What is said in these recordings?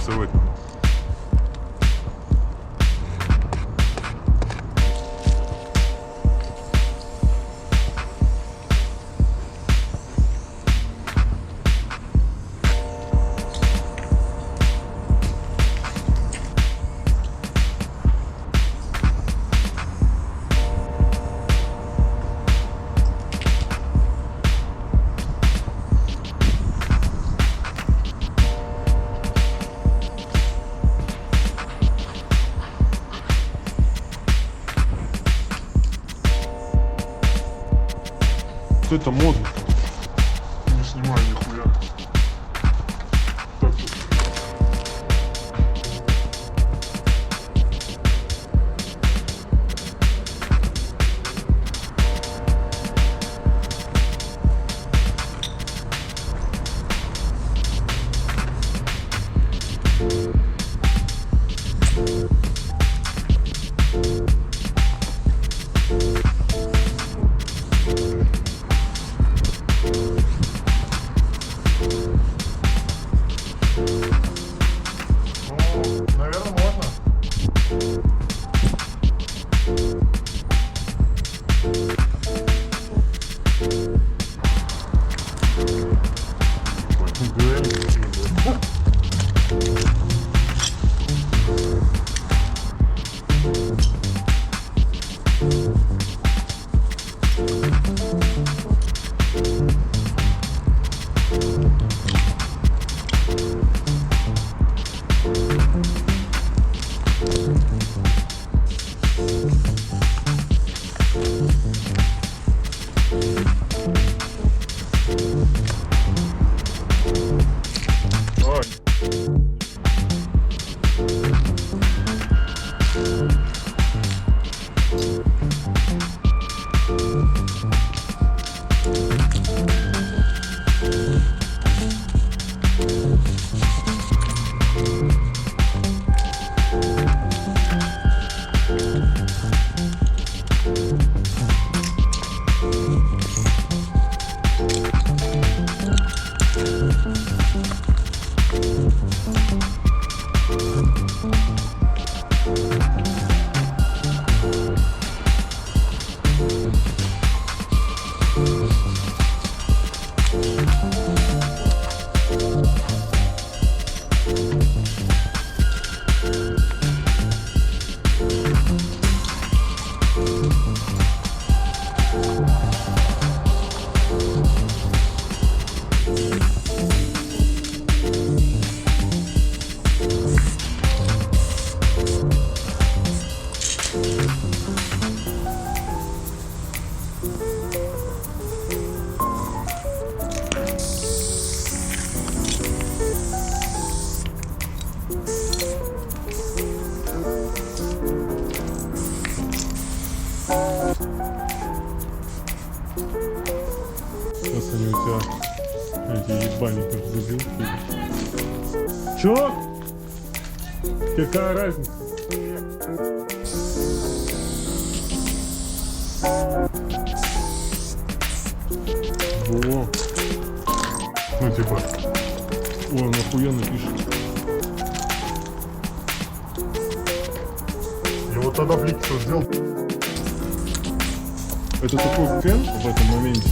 все видно. Что это модно? Не снимаю нихуя. Так тут. Сейчас они у тебя эти ебальники разобьют. Чё? Какая разница? Во. Ну типа. Ой, он охуенно пишет. И вот тогда блик что сделал. Это такой фен в этом моменте.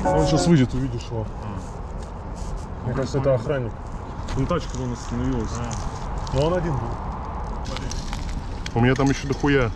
Он сейчас выйдет, увидишь его. Мне кажется, это охранник. Ну, тачка вон остановилась. Но он один был. У меня там еще дохуя